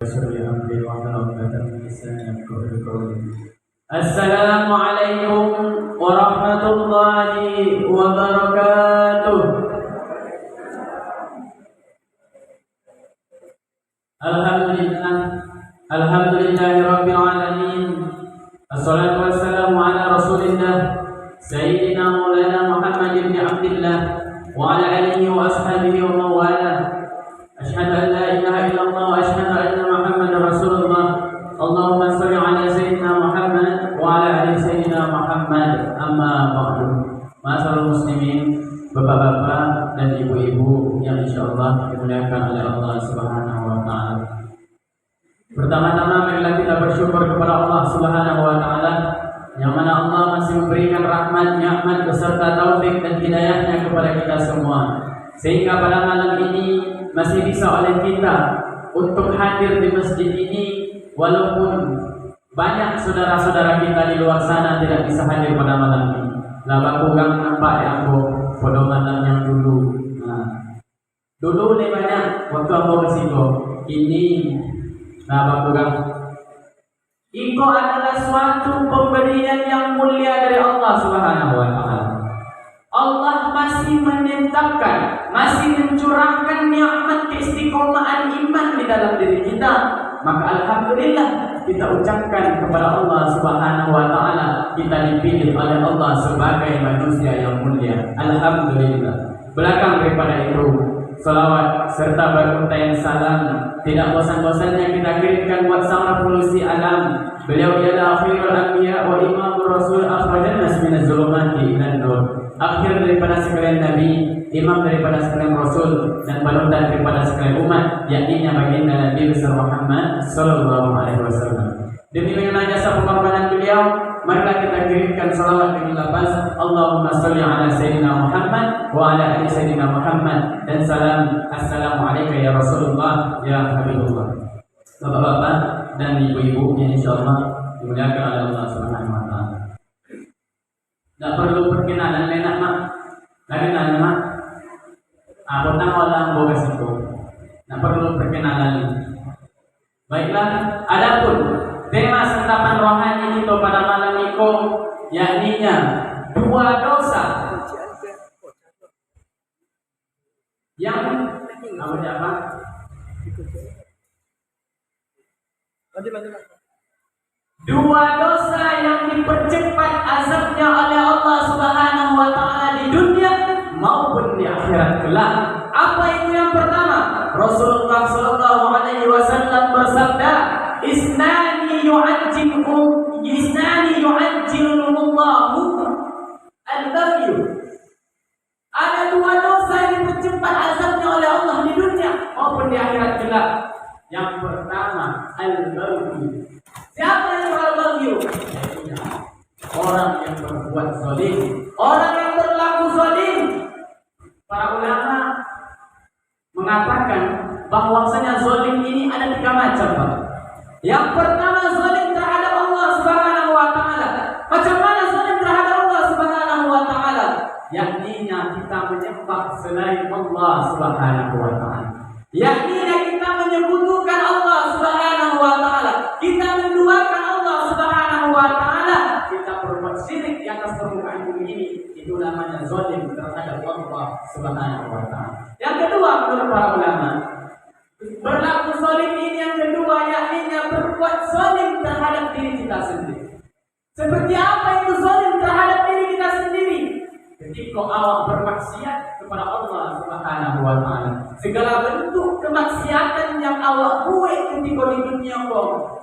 Assalamualaikum warahmatullahi wabarakatuh. Alhamdulillahi rabbil alamin. Assalatu wassalamu ala rasulillah Sayyidina Maulana Muhammad ibn Abdillah wa ala alihi wa ashabihi wa mawala. Ashhadu an la ilaha illallah wa ashhadu anna Muhammadar Rasulullah. Allahumma shalli ala sayyidina Muhammad wa ala ali sayyidina Muhammad. Amma ba'du. Ma'asyiral muslimin, bapak-bapak dan ibu-ibu yang insyaallah dimuliakan oleh Allah Subhanahu wa taala. Pertama-tama marilah kita bersyukur kepada Allah Subhanahu wa taala yang mana Allah masih memberikan rahmat, nikmat beserta taufik dan hidayahnya kepada kita semua, sehingga pada malam ini masih bisa oleh kita untuk hadir di masjid ini, walaupun banyak saudara-saudara kita di luar sana tidak bisa hadir pada malam ini. Labaku gang nampak ya aku pada malam yang dulu. Dulu lebih banyak waktu aku bersiko. Ini labaku gang. Iko adalah suatu pemberian yang mulia dari Allah Subhanahu wa taala. Allah masih menetapkan, masih mencurahkan nikmat keistiqomahan iman di dalam diri kita. Maka alhamdulillah kita ucapkan kepada Allah Subhanahu wa taala, kita dipilih oleh Allah sebagai manusia yang mulia. Alhamdulillah. Belakang daripada itu, salawat serta beruntayan salam tidak bosan-bosannya kita kirimkan buat sang revolusi alam. Beliau ialah akhirul anbiya wa imamur rasul, akhrajan nas minaz zulumati ilan nur. Akhir daripada sekalian nabi, imam daripada sekalian rasul, dan panutan daripada sekalian umat, yakni baginda Nabi besar Muhammad sallallahu alaihi wasallam. Demi mengenang jasa pengorbanan beliau, marilah kita kirimkan salawat dengan lafaz Allahumma shalli ala sayyidina Muhammad wa ala ali sayyidina Muhammad, dan salam assalamu alayka ya Rasulullah ya Habibullah. Bapak-bapak dan ibu-ibu yang insyaallah dimuliakan oleh Allah Subhanahu wa taala. Tak perlu perkenalan lenak mak. Lagi nanya mak. Aku tak orang bogas itu. Tak perlu perkenalan. Baiklah, adapun tema santapan rohani kita pada malam ini, yakninya dua dosa yang apa? Dua dosa yang dipercepat azabnya oleh Allah Subhanahu wa taala di dunia maupun di akhirat kelak. Apa itu yang pertama? Rasulullah sallallahu alaihi wasallam bersabda, "Isnani yu'ajjilullahu al-baghy." Ada dua dosa yang dipercepat azabnya oleh Allah di dunia maupun di akhirat kelak. Yang pertama, al-baghy. Siapa yang al-baghy? Orang yang berbuat zalim, orang yang berlaku zalim. Para ulama mengatakan bahwasanya zalim ini ada tiga macam, Pak. Yang pertama, zalim terhadap Allah Subhanahu wa taala. Macam mana zalim terhadap Allah Subhanahu wa taala? Yakninya kita menyembah selain Allah Subhanahu wa taala. Yakninya kita menyekutukan Allah Subhanahu wa taala. Kita menduakan Allah Subhanahu wa taala. Kita berbuat syirik di atas permukaan bumi ini. Itu namanya zalim terhadap Allah Subhanahu wa taala. Yang kedua, menurut para ulama, berlaku zalim ini yang kedua, yakninya berbuat zalim terhadap diri kita sendiri. Seperti apa itu zalim terhadap diri kita sendiri? Ketika awak bermaksiat kepada Allah Subhanahu wa taala, segala bentuk kemaksiatan yang awak buat ketika di dunia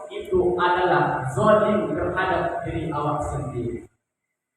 itu adalah zalim terhadap diri awak sendiri.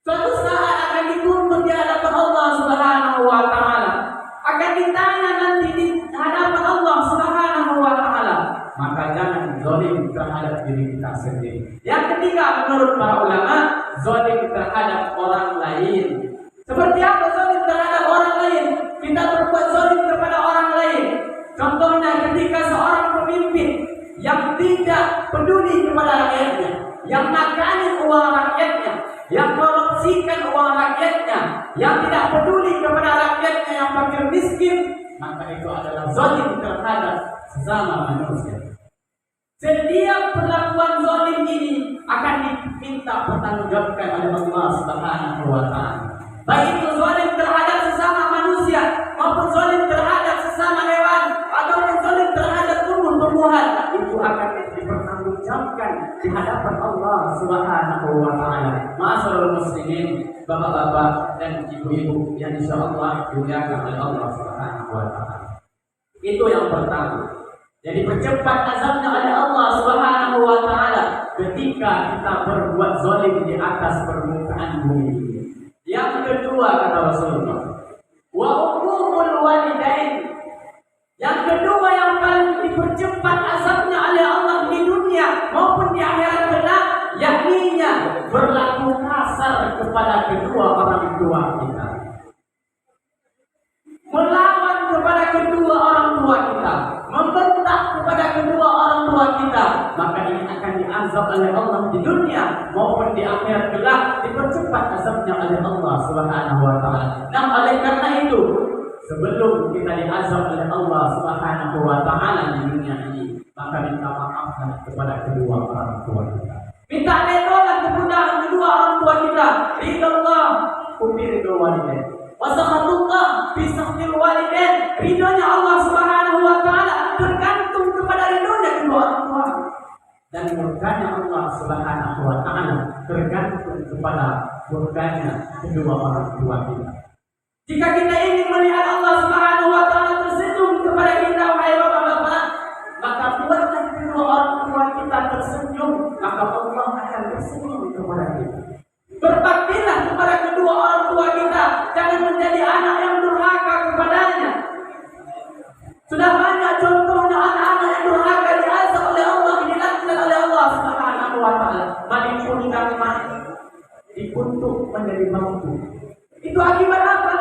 Suatu saat akan dituntut di hadapan Allah Subhanahu wa taala, akan ditanya nanti di hadapan Allah Subhanahu wa taala. Maka jangan zalim terhadap diri kita sendiri. Yang ketiga, menurut para ulama, zalim terhadap orang lain. Seperti apa zalim terhadap orang lain? Kita berbuat zalim kepada orang lain. Contohnya ketika seorang pemimpin yang tidak peduli kepada rakyatnya, yang makan uang rakyatnya, yang korupsikan uang rakyatnya, yang tidak peduli kepada rakyatnya yang fakir miskin, maka itu adalah zalim terhadap sesama manusia. Setiap perlakuan zalim ini akan diminta pertanggungjawabkan oleh Allah Subhanahu wa taala. Baik itu zalim terhadap sesama manusia maupun zalim terhadap sesama hewan ataupun zalim terhadap tumbuh-tumbuhan, itu akan dipertanggungjawabkan di hadapan Allah Subhanahu wa taala. Ma'asyiral muslimin, bapak-bapak dan ibu-ibu yang insyaallah dimuliakan oleh Allah Subhanahu wa taala. Itu yang pertama. Jadi percepat azabnya oleh Allah Subhanahu wa taala ketika kita berbuat zalim di atas permukaan bumi. Yang kedua kata Rasulullah, wa uqumul walidain. Yang kedua yang paling dipercepat azabnya oleh Allah di dunia maupun di akhirat kelak, yakni berlaku kasar kepada kedua orang tua kita. Melawan kepada kedua orang tua kita, membentak kepada kedua orang tua kita, maka ini akan diazab oleh Allah di dunia maupun di akhirat kelak, dipercepat azabnya oleh Allah Subhanahu wa taala. Nah, oleh karena itu, sebelum kita diazab oleh Allah Subhanahu wa taala di dunia ini, maka minta maaflah kepada kedua orang tua kita. Minta tolong kepada kedua orang tua kita. Ridallah ridho walidain. Wasakhatullah fi sakhtil walidain. Ridhonya Allah Subhanahu wa taala tergantung kepada ridhonya kedua orang tua. Dan murkanya Allah Subhanahu wa taala tergantung kepada murkanya kedua orang tua kita. Jika kita ingin melihat Allah Subhanahu wa taala tersenyum kepada kita, wahai bapak-bapak, maka buatlah kedua orang tua kita tersenyum, maka Allah akan tersenyum kepada kita. Berbaktilah kepada kedua orang tua kita, jangan menjadi anak yang durhaka kepadanya. Sudah banyak contohnya anak-anak yang durhaka diazab oleh Allah, dilaknat oleh Allah Subhanahu wa taala. Dipundang mati, dikutuk menjadi bangku. Itu akibat apa?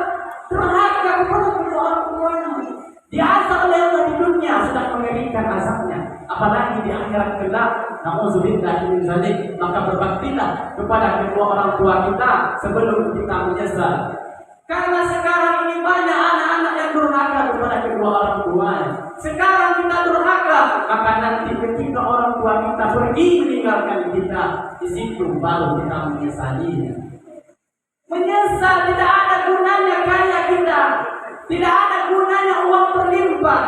Durhaka kepada kedua orang tuanya. Diazab oleh Allah di dunia sudah mengerikan azabnya, apalagi di akhirat kelak. Nauzubillah min dzalik. Maka berbaktilah kepada kedua orang tua kita sebelum kita menyesal. Karena sekarang ini banyak anak-anak yang durhaka kepada kedua orang tuanya. Sekarang kita durhaka, maka nanti ketika orang tua kita pergi meninggalkan kita, di situ baru kita menyesalinya. Menyesal tidak ada gunanya karya kita, tidak ada gunanya uang berlimpah,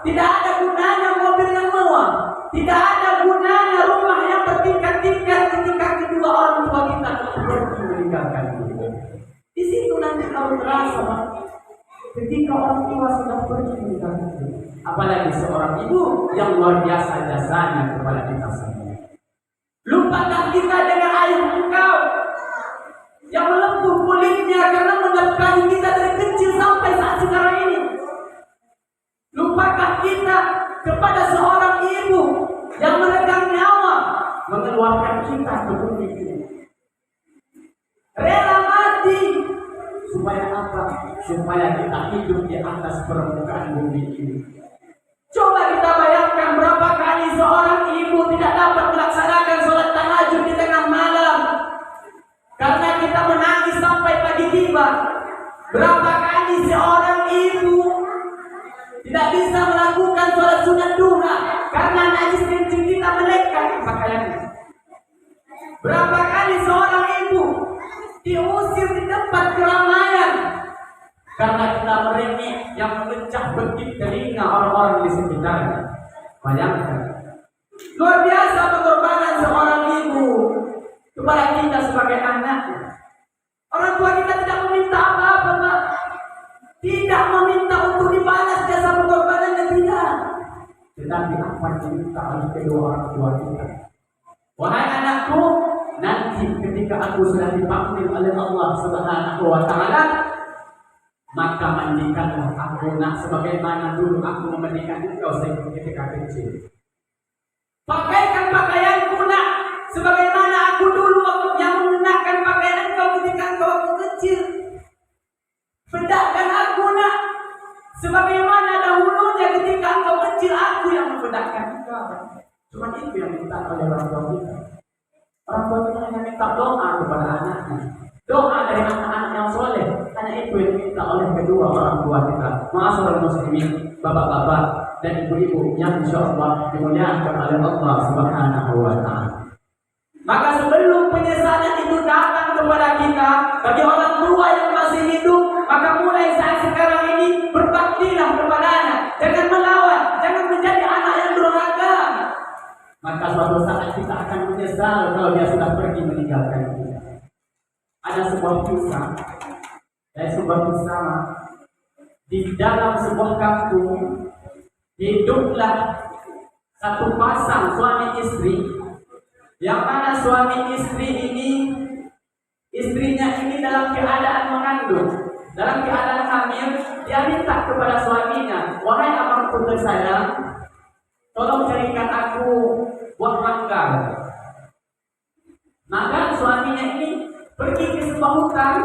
tidak ada gunanya mobil yang mewah, tidak ada gunanya rumah yang bertingkat-tingkat ketika kedua orang tua kita pergi meninggalkan kita. Di situ nanti kamu terasa ketika orang tua sudah pergi meninggalkan kita. Apalagi seorang ibu yang luar biasa jasanya kepada kita semua. Lupakan kita dengan ayah engkau yang melembut kulitnya karena menafkahi kita dari kecil sampai saat sekarang ini. Lupakan kita kepada seorang ibu yang meregang nyawa mengeluarkan kita ke bumi ini. Rela mati supaya apa? Supaya kita hidup di atas permukaan bumi ini. Coba kita bayangkan berapa kali seorang ibu tidak dapat melaksanakan sholat tahajud di tengah malam karena kita menangis sampai pagi tiba. Berapa kali seorang ibu tidak bisa melakukan sholat sunat duha karena najis kencing kita melekat pakaiannya. Berapa kali seorang ibu diusir di tempat keramaian karena kita merengek yang memecah begitu telinga orang-orang di sekitarnya. Bayangkan, luar biasa pengorbanan seorang ibu kepada kita sebagai anaknya. Orang tua kita tidak meminta apa-apa, Pak. Tidak meminta untuk dibalas jasa pengorbanannya, tidak. Tetapi apa yang diminta oleh kedua orang tua kita? Wahai anakku, nanti ketika aku sudah dipanggil oleh Allah Subhanahu wa taala, maka mandikanlah aku nak sebagaimana dulu aku memandikan engkau ketika kecil. Pakaikan pakaianku nak sebagaimana aku dulu yang mengenakan pakaian engkau ketika engkau waktu kecil. Bedakkan aku nak sebagaimana dahulunya ketika engkau kecil, aku yang membedakkan engkau. Cuma itu yang minta oleh orang tua kita. Orang tua kita hanya minta doa kepada anaknya. Doa dari anak-anak yang soleh, hanya itu yang diminta oleh kedua orang tua kita. Ma'asyiral muslimin, bapak-bapak dan ibu-ibu yang insyaallah dimuliakan oleh Allah Subhanahu wa taala. Maka sebelum penyesalan itu datang kepada kita, bagi orang tua yang masih hidup, maka mulai saat sekarang ini berbaktilah kepadanya. Jangan melawan, jangan menjadi anak yang durhaka. Maka suatu saat kita akan menyesal kalau dia sudah pergi meninggalkan kita. Ada sebuah kisah, di dalam sebuah kampung hiduplah satu pasang suami istri, yang mana suami istri ini, istrinya ini dalam keadaan mengandung, dalam keadaan hamil. Dia minta kepada suaminya, wahai abangku tersayang, tolong carikan aku buah mangga. Maka suaminya ini pergi ke sebuah hutan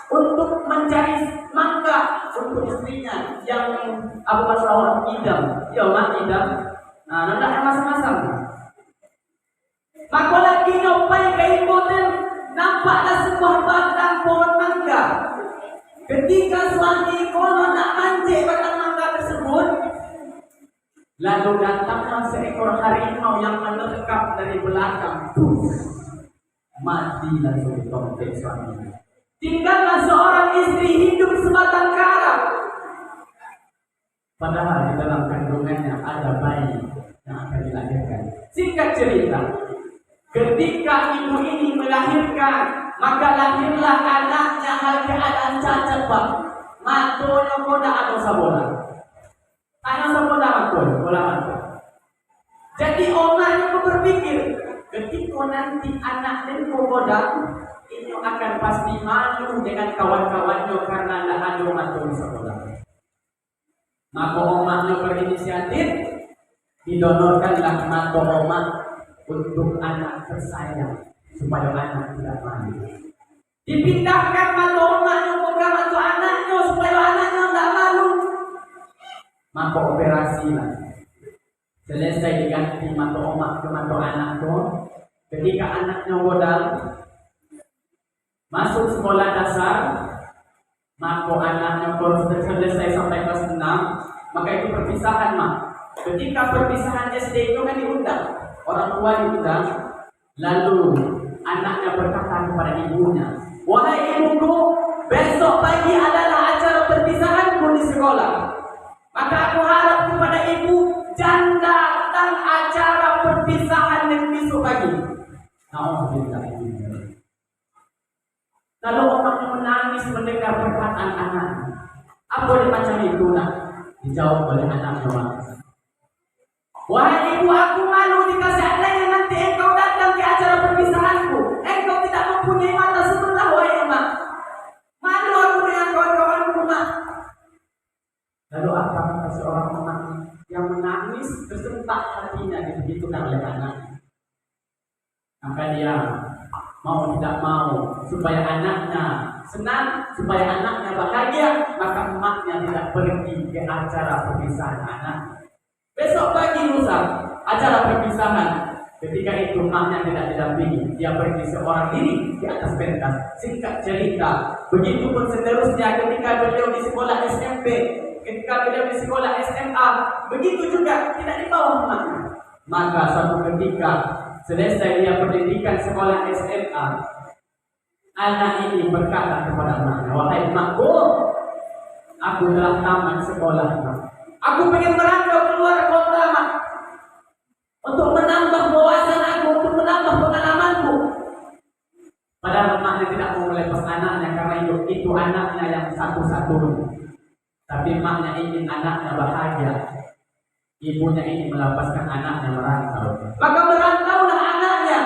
untuk mencari mangga untuk istrinya yang Abu Basrawat idam, idam. Nah, nanti masing-masing. Maka lagi nyampai ke hotel, nampaklah sebuah batang pohon mangga. Ketika suami kono nak mancing batang mangga tersebut, lalu datanglah seekor harimau yang menerkam dari belakang. Mati langsung ditompek suaminya. Tinggallah seorang istri hidup sebatang kara. Padahal di dalam kandungannya ada bayi yang akan dilahirkan. Singkat cerita, ketika ibu ini melahirkan, maka lahirlah anaknya hal keadaan cacat pak. Matonya koda atau sabola. Anak sabola bola mati. Jadi omanya berpikir, ketika nanti anak dan koda ini akan pasti malu dengan kawan-kawannya karena tidak ada matul sabola. Maka omanya berinisiatif, didonorkanlah mata omak untuk anak tersayang supaya anak tidak malu. Dipindahkan mata omaknya ke mata anaknya supaya anaknya tidak malu. Maka operasi lah. Selesai diganti mata omak ke mata anaknya. Ketika anaknya modal masuk sekolah dasar, maka anaknya kursus selesai sampai kelas 6, maka itu perpisahan mak. Ketika perpisahan SD itu kan diundang, orang tua diundang, lalu anaknya berkata kepada ibunya, wahai ibuku, besok pagi adalah acara perpisahanku di sekolah. Maka aku harap kepada ibu, jangan datang acara perpisahan yang besok pagi. Alhamdulillah. Lalu orangnya menangis mendengar perkataan anak. Apa dia macam itu nak? Dijawab oleh anaknya. Wahai ibu, aku malu jika seandainya nanti engkau datang ke acara perpisahanku. Engkau tidak mempunyai mata sebelah, wahai emak. Malu aku dengan kawan-kawanku, mak. Lalu apa kata seorang emak yang menangis tersentak hatinya digitukan oleh anak. Maka dia mau tidak mau supaya anaknya senang, supaya anaknya bahagia, maka emaknya tidak pergi ke acara perpisahan anak. Besok pagi lusa acara perpisahan. Ketika itu emaknya tidak didampingi, dia pergi seorang diri di atas pentas. Singkat cerita, begitu pun seterusnya ketika beliau di sekolah SMP, ketika beliau di sekolah SMA, begitu juga tidak dibawa emaknya. Maka suatu ketika selesai dia pendidikan sekolah SMA, anak ini berkata kepada emaknya, wahai emakku, aku telah tamat sekolah, mak. Aku ingin merantau keluar kota, mak, untuk menambah wawasan aku, untuk menambah pengalamanku. Padahal emaknya tidak mau melepas anaknya karena itu anaknya yang satu-satunya. Tapi emaknya ingin anaknya bahagia. Ibunya ini melepaskan anaknya merantau. Maka merantaulah anaknya.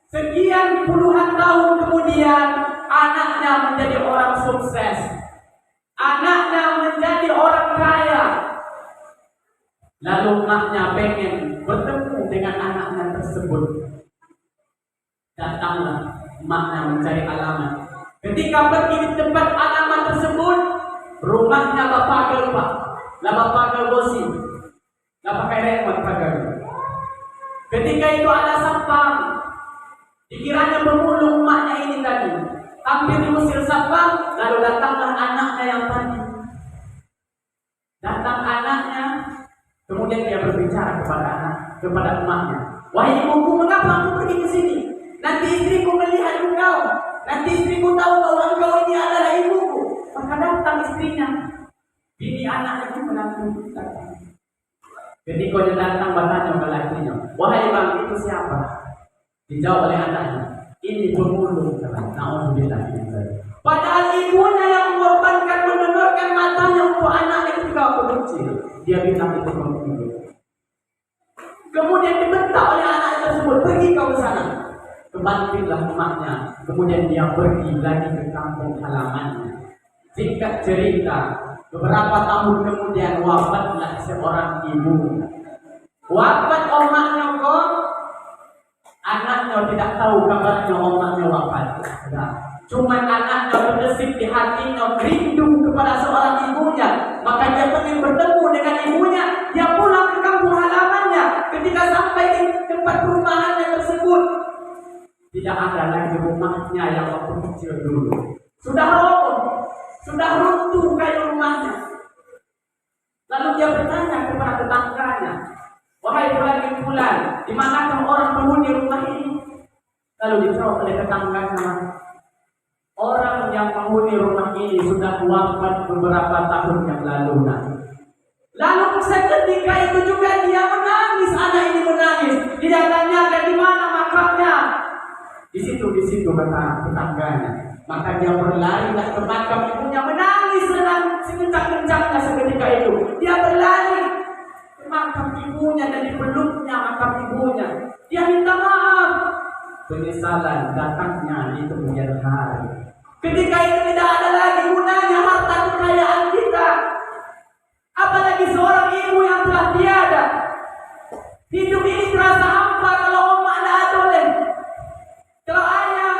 Sekian puluhan tahun kemudian, anaknya menjadi orang sukses. Anaknya menjadi orang kaya. Lalu emaknya pengen bertemu dengan anaknya tersebut. Datanglah emaknya mencari alamat. Ketika pergi di tempat alamat tersebut, rumahnya bapak gelap, lah bapak gelbosi. Gak pakai remote pagar. Ketika itu ada sampah, dikiranya pemulung emaknya ini tadi. Hampir diusir sampah, lalu datanglah anaknya yang tadi. Datang anaknya, Kemudian dia berbicara kepada emaknya, "Wahai ibuku, mengapa aku pergi ke sini? Nanti istriku melihat engkau. Nanti istriku tahu bahwa engkau ini adalah ibuku." Maka datang istrinya. Bini anak itu menantu datang. Ketika dia datang bertanya ke lakinya, "Wahai bang, itu siapa?" Dijawab oleh anaknya, "Ini pemulung." Nauzubillah. Padahal ibunya yang mengorbankan mendonorkan matanya untuk anaknya ketika aku kecil. Dia bilang itu pemulung. Kemudian dibentak oleh anak tersebut, "Pergi kau ke sana." Kebangkitlah emaknya. Kemudian dia pergi lagi ke kampung halamannya. Singkat cerita, beberapa tahun kemudian wafatlah seorang ibu. Wafat omaknya kok, anaknya tidak tahu kabarnya omaknya wafat. Cuma anaknya berdesis di hatinya, rindu kepada seorang ibunya. Maka dia pergi bertemu dengan ibunya. Dia pulang ke kampung halamannya. Ketika sampai di tempat perumahannya tersebut, tidak ada lagi rumahnya yang waktu kecil dulu. Sudah roboh, sudah runtuh kayak rumahnya. Lalu dia bertanya kepada tetangganya, "Wahai fulan, di manakah orang penghuni rumah ini?" Lalu dijawab oleh tetangganya, "Orang yang menghuni rumah ini sudah wafat beberapa tahun yang lalu." Lalu seketika itu juga dia menangis, anak ini menangis. Dia tanyakan, "Di mana makamnya?" Di situ kata tetangganya. Maka dia berlarilah ke makam ibunya, menangis sekencang-kencangnya seketika itu. Dia berlari ke makam ibunya dan dipeluknya makam ibunya. Dia minta maaf. Penyesalan datangnya di kemudian hari. Ketika itu tidak ada lagi gunanya harta kekayaan kita. Apalagi seorang ibu yang telah tiada. Hidup ini terasa hampa kalau omak tidak ada. Kalau ayah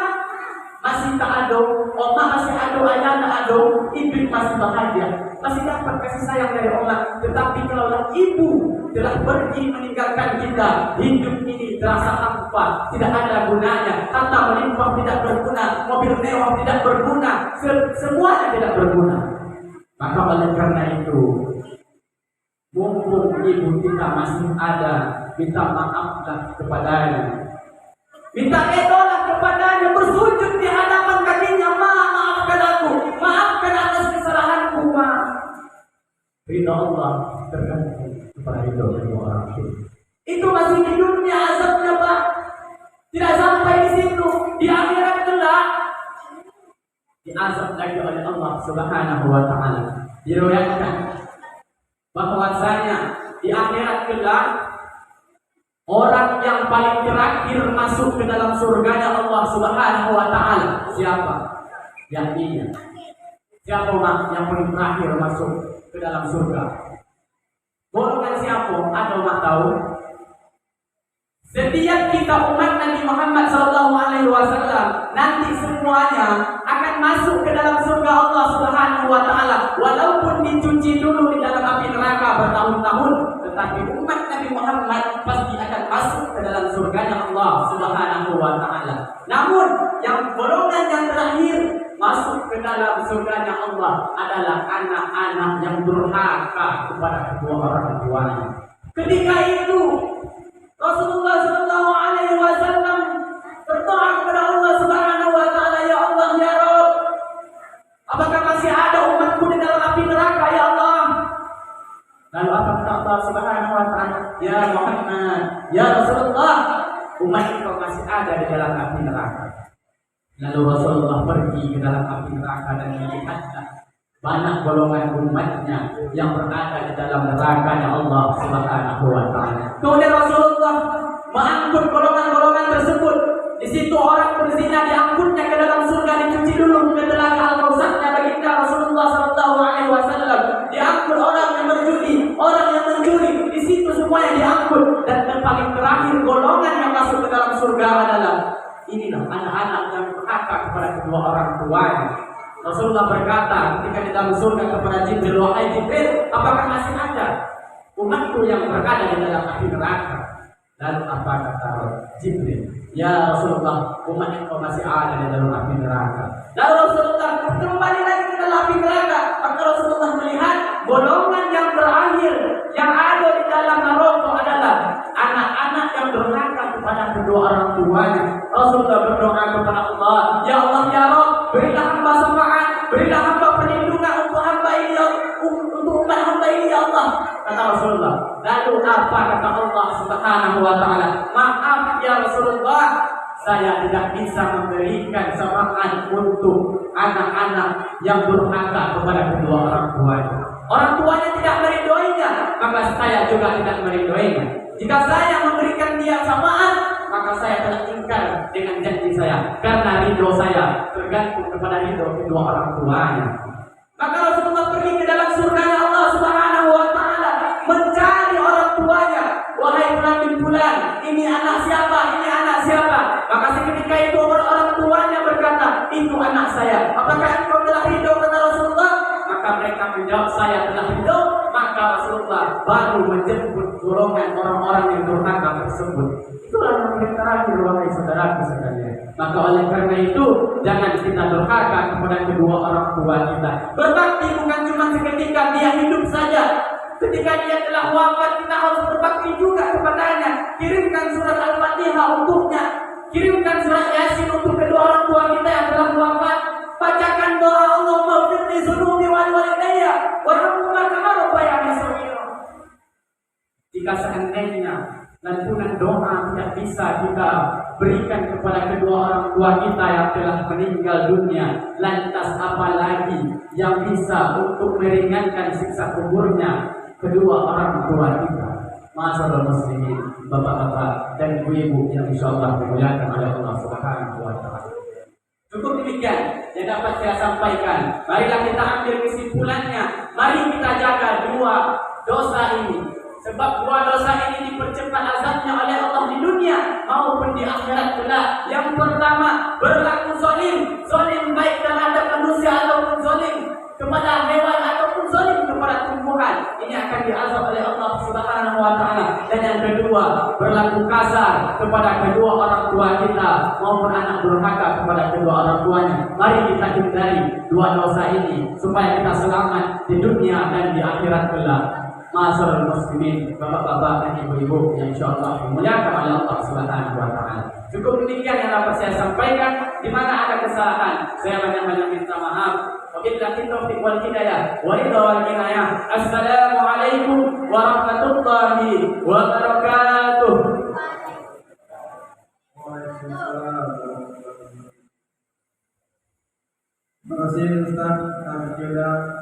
masih tak ada, omak masih ada, ayah tak ada, ibu masih bahagia, masih dapat kasih sayang dari omak. Tetapi kalau ibu telah pergi meninggalkan kita, hidup ini terasa hampa, tidak ada gunanya. Harta melimpah tidak berguna, mobil mewah tidak berguna, semuanya tidak berguna. Maka oleh karena itu, mumpung ibu kita masih ada, minta maaflah kepadanya. Minta edolah kepadanya, bersujud di hadapan kakinya, "Maafkan aku, maafkan atas kesalahanku, Ma." Ridha Allah tergantung kepada ridha orang itu. Itu masih di dunia azabnya, Pak. Tidak sampai di situ, di akhirat kelak diazab lagi oleh Allah Subhanahu wa taala. Diriwayatkan bahwasanya di akhirat kelak orang yang paling terakhir masuk ke dalam surganya Allah Subhanahu wa taala siapa? Yakinnya. Siapa yang paling terakhir masuk ke dalam surga? Golongan siapa? Ada orang tahu? Setiap kita umat Nabi Muhammad SAW nanti semuanya akan masuk ke dalam surga Allah Subhanahu wa taala, walaupun dicuci dulu di dalam api neraka bertahun-tahun, tetapi umat Nabi Muhammad pasti akan masuk ke dalam surganya Allah Subhanahu wa taala. Namun yang golongan yang terakhir masuk ke dalam surganya Allah adalah anak-anak yang durhaka kepada kedua orang tuanya. Ketika itu Rasulullah SAW berdoa kepada Allah Subhanahu wa taala, "Ya Allah, ya Rabb, apakah masih ada umatku di dalam api neraka, ya Allah?" Lalu apa kata Allah Subhanahu wa taala? "Ya Muhammad, ya Rasulullah, umat engkau masih ada di dalam api neraka." Lalu Rasulullah pergi ke dalam api neraka dan melihatlah banyak golongan umatnya yang berada di dalam nerakanya Allah Subhanahu wa taala. Kemudian Rasulullah mengangkut golongan-golongan tersebut. Di situ orang berzina diangkutnya ke dalam surga, dicuci dulu ke telaga Al-Kautsarnya baginda Rasulullah SAW. Diangkut orang yang berjudi, orang yang mencuri, di situ semuanya diangkut. Dan yang paling terakhir golongan yang masuk ke dalam surga adalah inilah anak-anak yang berhak kepada kedua orang tuanya. Rasulullah berkata ketika di dalam surga kepada Jibril, "Wahai Jibril, apakah masih ada umatku yang berada di dalam api neraka?" Lalu apa kata Jibril? "Ya Rasulullah, umat engkau masih ada di dalam api neraka." Lalu Rasulullah kembali lagi ke dalam api neraka. Maka Rasulullah melihat golongan yang terakhir yang ada di dalam neraka adalah anak-anak yang durhaka kepada kedua orang tuanya. Rasulullah berdoa kepada Allah, ya Allah ya Rabb, berilah hamba syafaat, berilah hamba perlindungan untuk hamba ini, untuk umat hamba ini ya Allah. Kata Rasulullah. Lalu apa kata Allah Subhanahu wa taala? Maaf ya Rasulullah, saya tidak bisa memberikan syafaat untuk anak-anak yang durhaka kepada kedua orang tuanya. Orang tuanya tidak meridhoinya, maka saya juga tidak meridhoinya. Jika saya memberikan dia syafaat, maka saya telah ingkar dengan janji saya, karena ridho saya tergantung kepada ridho kedua orang tuanya. Maka Rasulullah pergi ke dalam surganya Allah Subhanahu wa taala mencari orang tuanya. Wahai fulan bin fulan, ini anak siapa? Ini anak siapa? Maka seketika itu orang tuanya berkata, itu anak saya. Apakah engkau telah ridho? Kata Rasulullah. Maka mereka menjawab, saya telah ridho. Maka Rasulullah baru menjemput golongan orang-orang yang durhaka tersebut. Itulah yang terakhir, wahai saudaraku sekalian. Maka oleh karena itu, jangan kita durhaka kepada kedua orang tua kita. Berbakti bukan cuma seketika dia hidup saja. Ketika dia telah wafat, kita harus berbakti juga kepadanya. Kirimkan surat Al-Fatihah untuknya. Kirimkan surat Yasin untuk kedua orang tua kita yang telah wafat. Bacakan doa Allahumma ighfir li dzunubi wal walidayya warhamhuma kama rabbayani shaghira. Jika seandainya lantunan doa tidak bisa kita berikan kepada kedua orang tua kita yang telah meninggal dunia, lantas apa lagi yang bisa untuk meringankan siksa kuburnya kedua orang tua kita? Masyaallah muslimin, bapak-bapak dan ibu-ibu yang insyaallah dimuliakan oleh Allah Subhanahu wa taala. Cukup demikian yang dapat saya sampaikan. Marilah kita ambil kesimpulannya. Mari kita jaga dua dosa ini. Sebab dua dosa ini dipercepat azabnya oleh Allah di dunia maupun di akhirat kelak. Yang pertama, berlaku zalim. Zalim baik terhadap manusia ataupun zalim kepada hewan ataupun zalim kepada tumbuhan. Ini akan diazab oleh Allah Subhanahu wa taala. Dan yang kedua, berlaku kasar kepada kedua orang tua kita maupun anak durhaka kepada kedua orang tuanya. Mari kita hindari dua dosa ini supaya kita selamat di dunia dan di akhirat kelak. Masyaallah muslimin, bapak-bapak dan ibu-ibu yang insyaallah dimuliakan oleh Allah Subhanahu wa taala. Cukup demikian yang dapat saya sampaikan. Di mana ada kesalahan, saya banyak-banyak minta maaf. Wabillahi taufiq wal hidayah. Wa ridha wal inayah. Assalamualaikum warahmatullahi wabarakatuh. Terima kasih Ustaz.